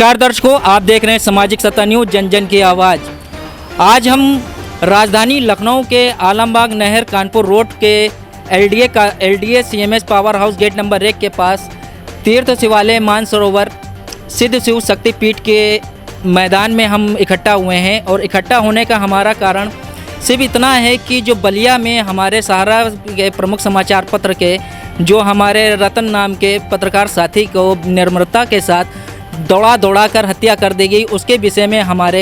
नमस्कार दर्शकों, आप देख रहे हैं सामाजिक सत्ता न्यूज़ जन जन की आवाज़। आज हम राजधानी लखनऊ के आलमबाग नहर कानपुर रोड के LDA CMS power house gate number 1 के पास तीर्थ शिवालय मानसरोवर सिद्ध शिव शक्तिपीठ के मैदान में हम इकट्ठा हुए हैं। और इकट्ठा होने का हमारा कारण सिर्फ इतना है कि जो बलिया में हमारे सहारा के प्रमुख समाचार पत्र के जो हमारे रतन नाम के पत्रकार साथी को निर्ममता के साथ दौड़ा कर हत्या कर दी गई, उसके विषय में हमारे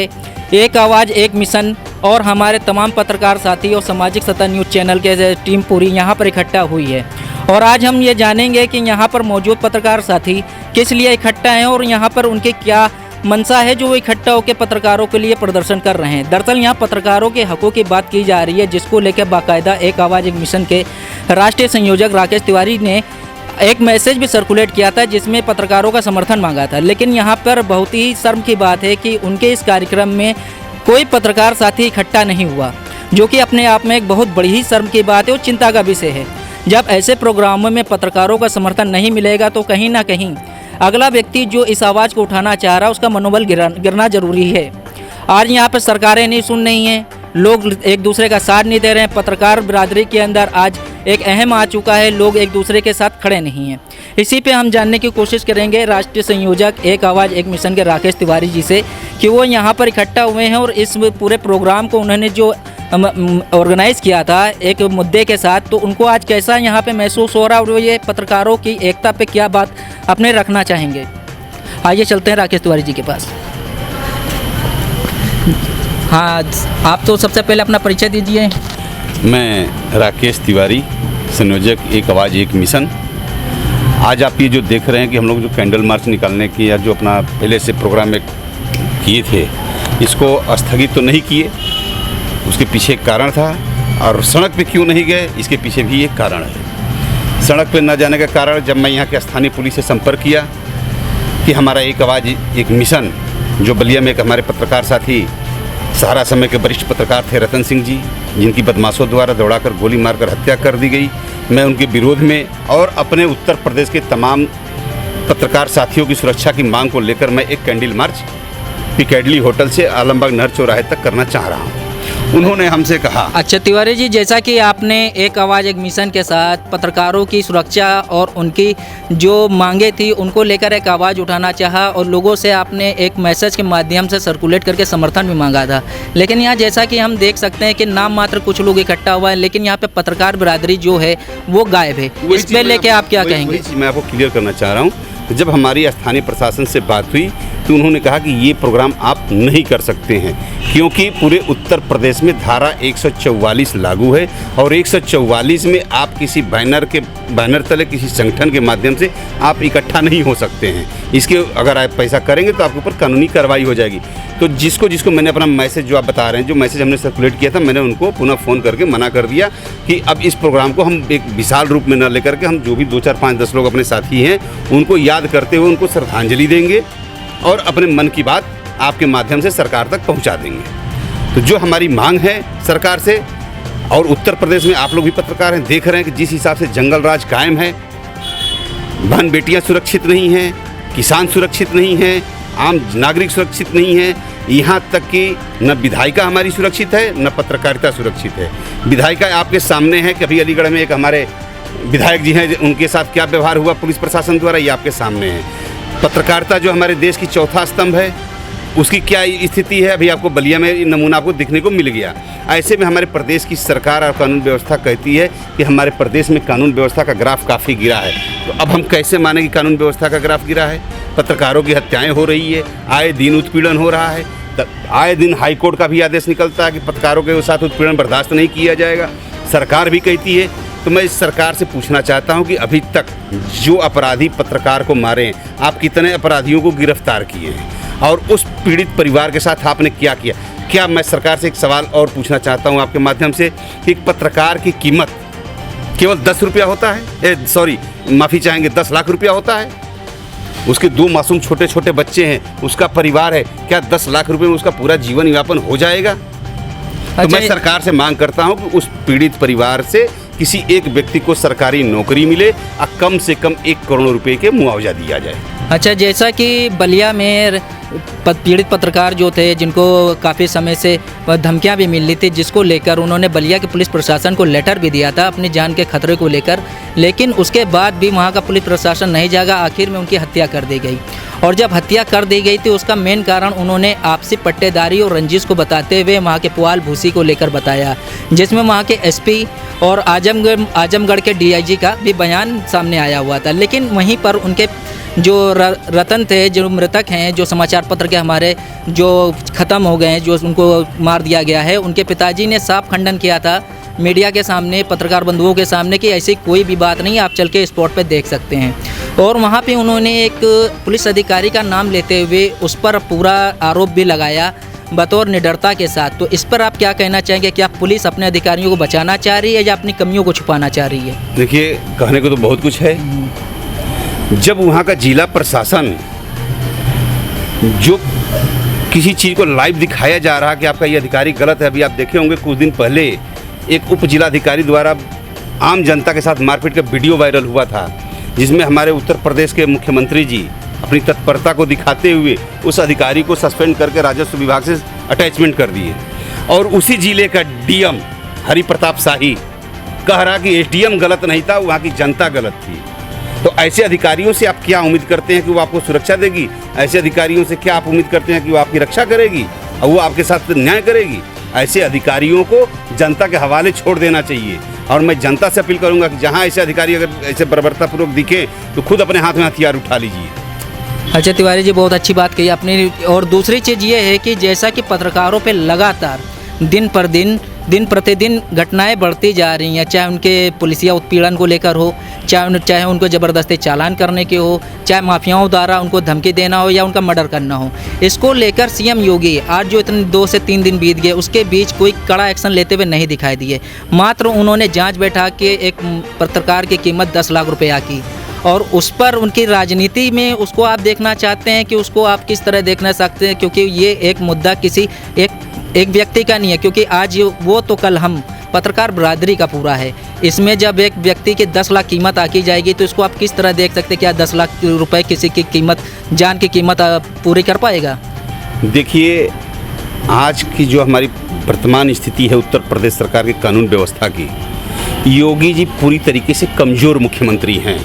एक आवाज़ एक मिशन और हमारे तमाम पत्रकार साथी और सामाजिक सत्ता न्यूज़ चैनल के टीम पूरी यहाँ पर इकट्ठा हुई है। और आज हम ये जानेंगे कि यहाँ पर मौजूद पत्रकार साथी किस लिए इकट्ठा हैं और यहाँ पर उनके क्या मंशा है जो वो इकट्ठा होकर पत्रकारों के लिए प्रदर्शन कर रहे हैं। दरअसल यहाँ पत्रकारों के हकों की बात की जा रही है, जिसको लेकर बाकायदा एक आवाज़ एक मिशन के राष्ट्रीय संयोजक राकेश तिवारी ने एक मैसेज भी सर्कुलेट किया था जिसमें पत्रकारों का समर्थन मांगा था। लेकिन यहाँ पर बहुत ही शर्म की बात है कि उनके इस कार्यक्रम में कोई पत्रकार साथी इकट्ठा नहीं हुआ, जो कि अपने आप में एक बहुत बड़ी ही शर्म की बात है और चिंता का विषय है। जब ऐसे प्रोग्रामों में पत्रकारों का समर्थन नहीं मिलेगा तो कहीं ना कहीं अगला व्यक्ति जो इस आवाज़ को उठाना चाह रहा है उसका मनोबल गिरना जरूरी है। आज यहाँ पर सरकारें नहीं सुन रही हैं, लोग एक दूसरे का साथ नहीं दे रहे हैं। पत्रकार बिरादरी के अंदर आज एक अहम आ चुका है, लोग एक दूसरे के साथ खड़े नहीं हैं। इसी पे हम जानने की कोशिश करेंगे राष्ट्रीय संयोजक एक आवाज़ एक मिशन के राकेश तिवारी जी से कि वो यहाँ पर इकट्ठा हुए हैं और इस पूरे प्रोग्राम को उन्होंने जो ऑर्गेनाइज़ किया था एक मुद्दे के साथ, तो उनको आज कैसा यहाँ पे महसूस हो रहा है और ये पत्रकारों की एकता पे क्या बात अपने रखना चाहेंगे। आइए चलते हैं राकेश तिवारी जी के पास। हाँ, आप तो सबसे पहले अपना परिचय दीजिए। मैं राकेश तिवारी, संयोजक एक आवाज़ एक मिशन। आज आप ये जो देख रहे हैं कि हम लोग जो कैंडल मार्च निकालने की या जो अपना पहले से प्रोग्राम में किए थे, इसको स्थगित तो नहीं किए, उसके पीछे एक कारण था। और सड़क पे क्यों नहीं गए, इसके पीछे भी एक कारण है। सड़क पे न जाने का कारण, जब मैं यहाँ के स्थानीय पुलिस से संपर्क किया कि हमारा एक आवाज़ एक मिशन जो बलिया में एक हमारे पत्रकार साथी सहारा समय के वरिष्ठ पत्रकार थे रतन सिंह जी, जिनकी बदमाशों द्वारा दौड़ाकर गोली मारकर हत्या कर दी गई, मैं उनके विरोध में और अपने उत्तर प्रदेश के तमाम पत्रकार साथियों की सुरक्षा की मांग को लेकर मैं एक कैंडल मार्च पिकेडली होटल से आलमबाग नहर चौराहे तक करना चाह रहा हूँ। उन्होंने हमसे कहा। अच्छा तिवारी जी, जैसा कि आपने एक आवाज़ एक मिशन के साथ पत्रकारों की सुरक्षा और उनकी जो मांगे थी उनको लेकर एक आवाज़ उठाना चाहा और लोगों से आपने एक मैसेज के माध्यम से सर्कुलेट करके समर्थन भी मांगा था, लेकिन यहाँ जैसा कि हम देख सकते हैं कि नाम मात्र कुछ लोग इकट्ठा हुआ है, लेकिन यहाँ पे पत्रकार बिरादरी जो है वो गायब है। इस पर लेके आप क्या कहेंगे? मैं आपको क्लियर करना चाह रहा हूँ। जब हमारी स्थानीय प्रशासन से बात हुई तो उन्होंने कहा कि ये प्रोग्राम आप नहीं कर सकते हैं, क्योंकि पूरे उत्तर प्रदेश में धारा 144 लागू है और 144 में आप किसी बैनर तले किसी संगठन के माध्यम से आप इकट्ठा नहीं हो सकते हैं। इसके अगर आप पैसा करेंगे तो आपके ऊपर कानूनी कार्रवाई हो जाएगी। तो जिसको मैंने अपना मैसेज जो आप बता रहे हैं, जो मैसेज हमने सर्कुलेट किया था, मैंने उनको पुनः फ़ोन करके मना कर दिया कि अब इस प्रोग्राम को हम एक विशाल रूप में न लेकर के हम जो भी 2, 4, 5, 10 लोग अपने साथी हैं उनको याद करते हुए उनको श्रद्धांजलि देंगे और अपने मन की बात आपके माध्यम से सरकार तक पहुंचा देंगे। तो जो हमारी मांग है सरकार से, और उत्तर प्रदेश में आप लोग भी पत्रकार हैं, देख रहे हैं कि जिस हिसाब से जंगल राज कायम है, बहन बेटियां सुरक्षित नहीं हैं, किसान सुरक्षित नहीं हैं, आम नागरिक सुरक्षित नहीं है, यहाँ तक कि न विधायिका हमारी सुरक्षित है न पत्रकारिता सुरक्षित है। विधायिका आपके सामने है कि अभी अलीगढ़ में एक हमारे विधायक जी हैं, उनके साथ क्या व्यवहार हुआ पुलिस प्रशासन द्वारा, ये आपके सामने है। पत्रकारिता जो हमारे देश की चौथा स्तंभ है, उसकी क्या स्थिति है, अभी आपको बलिया में नमूना आपको दिखने को मिल गया। ऐसे में हमारे प्रदेश की सरकार और कानून व्यवस्था कहती है कि हमारे प्रदेश में कानून व्यवस्था का ग्राफ काफ़ी गिरा है। तो अब हम कैसे माने कि कानून व्यवस्था का ग्राफ गिरा है? पत्रकारों की हत्याएं हो रही है, आए दिन उत्पीड़न हो रहा है, आए दिन हाईकोर्ट का भी आदेश निकलता है कि पत्रकारों के साथ उत्पीड़न बर्दाश्त नहीं किया जाएगा, सरकार भी कहती है। तो मैं इस सरकार से पूछना चाहता हूं कि अभी तक जो अपराधी पत्रकार को मारे हैं, आप कितने अपराधियों को गिरफ्तार किए हैं और उस पीड़ित परिवार के साथ आपने क्या किया? क्या मैं सरकार से एक सवाल और पूछना चाहता हूं आपके माध्यम से कि एक पत्रकार की कीमत केवल 10 रुपया होता है? माफ़ी चाहेंगे, 10 लाख रुपया होता है? उसके 2 मासूम छोटे छोटे बच्चे हैं, उसका परिवार है, क्या 10 लाख रुपये में उसका पूरा जीवन यापन हो जाएगा? तो मैं सरकार से मांग करता हूं कि उस पीड़ित परिवार से किसी एक व्यक्ति को सरकारी नौकरी मिले और कम से कम 1 करोड़ रुपए के मुआवजा दिया जाए। अच्छा, जैसा कि बलिया में पीड़ित पत्रकार जो थे, जिनको काफ़ी समय से धमकियां भी मिल रही थी, जिसको लेकर उन्होंने बलिया के पुलिस प्रशासन को लेटर भी दिया था अपनी जान के खतरे को लेकर, लेकिन उसके बाद भी वहां का पुलिस प्रशासन नहीं जागा। आखिर में उनकी हत्या कर दी गई, और जब हत्या कर दी गई थी उसका मेन कारण उन्होंने आपसी पट्टेदारी और रंजिश को बताते हुए वहाँ के पुआल भूसी को लेकर बताया, जिसमें वहाँ के एसपी और आजमगढ़ के डीआईजी का भी बयान सामने आया हुआ था। लेकिन वहीं पर उनके जो रतन थे, जो मृतक हैं, जो समाचार पत्र के हमारे जो ख़त्म हो गए हैं, जो उनको मार दिया गया है, उनके पिताजी ने साफ खंडन किया था मीडिया के सामने, पत्रकार बंधुओं के सामने, कि ऐसी कोई भी बात नहीं, आप चल के स्पॉट पे देख सकते हैं। और वहाँ पे उन्होंने एक पुलिस अधिकारी का नाम लेते हुए उस पर पूरा आरोप भी लगाया बतौर निडरता के साथ। तो इस पर आप क्या कहना चाहेंगे? क्या पुलिस अपने अधिकारियों को बचाना चाह रही है या अपनी कमियों को छुपाना चाह रही है? देखिए, कहने को तो बहुत कुछ है। जब वहाँ का जिला प्रशासन जो किसी चीज़ को लाइव दिखाया जा रहा कि आपका ये अधिकारी गलत है, अभी आप देखे होंगे कुछ दिन पहले एक उप जिलाधिकारी द्वारा आम जनता के साथ मारपीट का वीडियो वायरल हुआ था, जिसमें हमारे उत्तर प्रदेश के मुख्यमंत्री जी अपनी तत्परता को दिखाते हुए उस अधिकारी को सस्पेंड करके राजस्व विभाग से अटैचमेंट कर दिए। और उसी जिले का डीएम हरि प्रताप शाही कह रहा कि एसडीएम गलत नहीं था, वहाँ की जनता गलत थी। तो ऐसे अधिकारियों से आप क्या उम्मीद करते हैं कि वो आपको सुरक्षा देगी? ऐसे अधिकारियों से क्या आप उम्मीद करते हैं कि वो आपकी रक्षा करेगी और वो आपके साथ न्याय करेगी? ऐसे अधिकारियों को जनता के हवाले छोड़ देना चाहिए। और मैं जनता से अपील करूंगा कि जहां ऐसे अधिकारी अगर ऐसे बर्बरतापूर्वक दिखे तो खुद अपने हाथ में हथियार उठा लीजिए। अच्छा तिवारी जी, बहुत अच्छी बात कही आपने। और दूसरी चीज़ ये है कि जैसा कि पत्रकारों पे लगातार दिन प्रतिदिन घटनाएं बढ़ती जा रही हैं, चाहे उनके पुलिसिया उत्पीड़न को लेकर हो, चाहे उनको ज़बरदस्ती चालान करने के हो, चाहे माफियाओं द्वारा उनको धमकी देना हो या उनका मर्डर करना हो। इसको लेकर सीएम योगी आज जो इतने 2 से 3 दिन बीत गए, उसके बीच कोई कड़ा एक्शन लेते हुए नहीं दिखाई दिए। मात्र उन्होंने जांच बैठा के एक पत्रकार की कीमत 10 लाख रुपया की, और उस पर उनकी राजनीति में उसको आप देखना चाहते हैं कि उसको आप किस तरह देखना सकते हैं? क्योंकि ये एक मुद्दा किसी एक व्यक्ति का नहीं है, क्योंकि आज वो तो कल हम पत्रकार बरादरी का पूरा है। इसमें जब एक व्यक्ति की 10 लाख कीमत आकी जाएगी तो इसको आप किस तरह देख सकते हैं? क्या 10 लाख रुपए किसी की कीमत, जान की कीमत पूरी कर पाएगा? देखिए, आज की जो हमारी वर्तमान स्थिति है उत्तर प्रदेश सरकार की कानून व्यवस्था की, योगी जी पूरी तरीके से कमज़ोर मुख्यमंत्री हैं।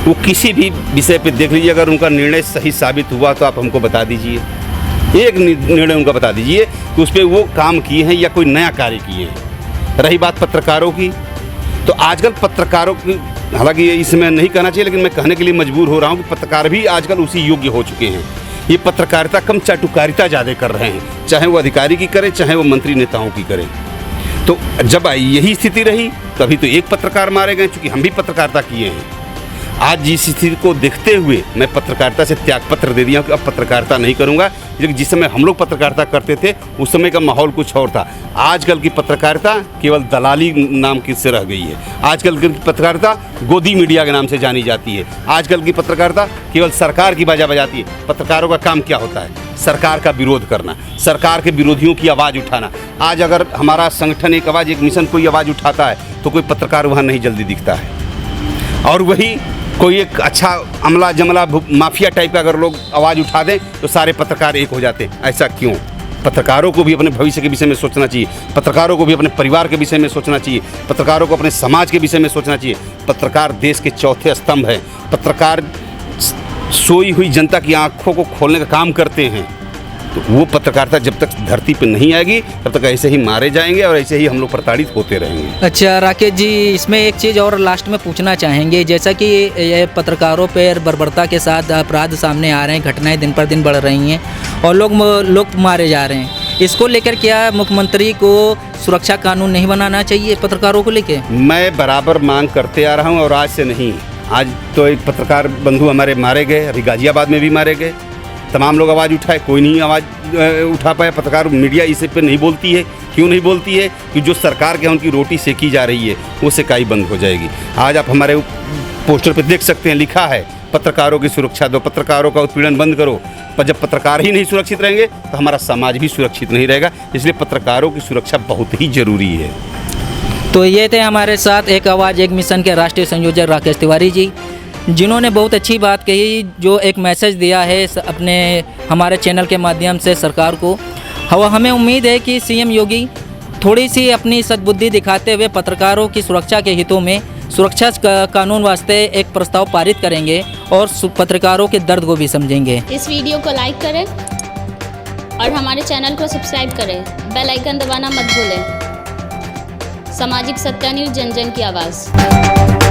वो किसी भी विषय पे देख लीजिए, अगर उनका निर्णय सही साबित हुआ तो आप हमको बता दीजिए, एक निर्णय उनका बता दीजिए कि उस पर वो काम किए हैं या कोई नया कार्य किए हैं। रही बात पत्रकारों की, तो आजकल पत्रकारों की, हालांकि इसमें नहीं कहना चाहिए लेकिन मैं कहने के लिए मजबूर हो रहा हूँ कि पत्रकार भी आजकल उसी योग्य हो चुके हैं। ये पत्रकारिता कम चाटुकारिता ज़्यादा कर रहे हैं, चाहे वो अधिकारी की करें चाहे वो मंत्री नेताओं की करें। तो जब यही स्थिति रही तभी तो एक पत्रकार मारे गए, चूँकि हम भी पत्रकारिता किए हैं। आज जिस स्थिति को देखते हुए मैं पत्रकारिता से त्यागपत्र दे दिया कि अब पत्रकारिता नहीं करूंगा। जिस समय हम लोग पत्रकारिता करते थे उस समय का माहौल कुछ और था। आजकल की पत्रकारिता केवल दलाली नाम की से रह गई है। आजकल की पत्रकारिता गोदी मीडिया के नाम से जानी जाती है। आजकल की पत्रकारिता केवल सरकार की बाजा बजाती है। पत्रकारों का काम क्या होता है? सरकार का विरोध करना, सरकार के विरोधियों की आवाज़ उठाना। आज अगर हमारा संगठन एक आवाज़, एक मिशन कोई आवाज़ उठाता है तो कोई पत्रकार वहाँ नहीं जल्दी दिखता है। और वही कोई एक अच्छा अमला जमला माफिया टाइप का अगर लोग आवाज़ उठा दें तो सारे पत्रकार एक हो जाते हैं। ऐसा क्यों? पत्रकारों को भी अपने भविष्य के विषय में सोचना चाहिए, पत्रकारों को भी अपने परिवार के विषय में सोचना चाहिए, पत्रकारों को अपने समाज के विषय में सोचना चाहिए। पत्रकार देश के चौथे स्तंभ हैं। पत्रकार सोई हुई जनता की आंखों को खोलने का काम करते हैं। तो वो पत्रकारिता जब तक धरती पर नहीं आएगी तब तक ऐसे ही मारे जाएंगे और ऐसे ही हम लोग प्रताड़ित होते रहेंगे। अच्छा राकेश जी, इसमें एक चीज़ और लास्ट में पूछना चाहेंगे, जैसा कि ये पत्रकारों पर बर्बरता के साथ अपराध सामने आ रहे हैं, घटनाएं दिन पर दिन बढ़ रही हैं और लोग मारे जा रहे हैं, इसको लेकर क्या मुख्यमंत्री को सुरक्षा कानून नहीं बनाना चाहिए पत्रकारों को लेकर? मैं बराबर मांग करते आ रहा हूँ और आज से नहीं। आज तो एक पत्रकार बंधु हमारे मारे गए, अभी गाजियाबाद में भी मारे गए। तमाम लोग आवाज़ उठाए, कोई नहीं आवाज़ उठा पाया। पत्रकार मीडिया इस पे नहीं बोलती है। क्यों नहीं बोलती है? कि जो सरकार के उनकी रोटी सेकी जा रही है वो सेकाई बंद हो जाएगी। आज आप हमारे पोस्टर पे देख सकते हैं, लिखा है पत्रकारों की सुरक्षा दो, पत्रकारों का उत्पीड़न बंद करो। पर जब पत्रकार ही नहीं सुरक्षित रहेंगे तो हमारा समाज भी सुरक्षित नहीं रहेगा। इसलिए पत्रकारों की सुरक्षा बहुत ही ज़रूरी है। तो ये थे हमारे साथ एक आवाज़ एक मिशन के राष्ट्रीय संयोजक राकेश तिवारी जी। जिन्होंने बहुत अच्छी बात कही, जो एक मैसेज दिया है अपने हमारे चैनल के माध्यम से सरकार को। हमें उम्मीद है कि सीएम योगी थोड़ी सी अपनी सद्बुद्धि दिखाते हुए पत्रकारों की सुरक्षा के हितों में सुरक्षा कानून वास्ते एक प्रस्ताव पारित करेंगे और पत्रकारों के दर्द को भी समझेंगे। इस वीडियो को लाइक करें और हमारे चैनल को सब्सक्राइब करें। बेल आइकन दबाना मत भूलें। सामाजिक सत्ता न्यूज़, जन जन की आवाज़।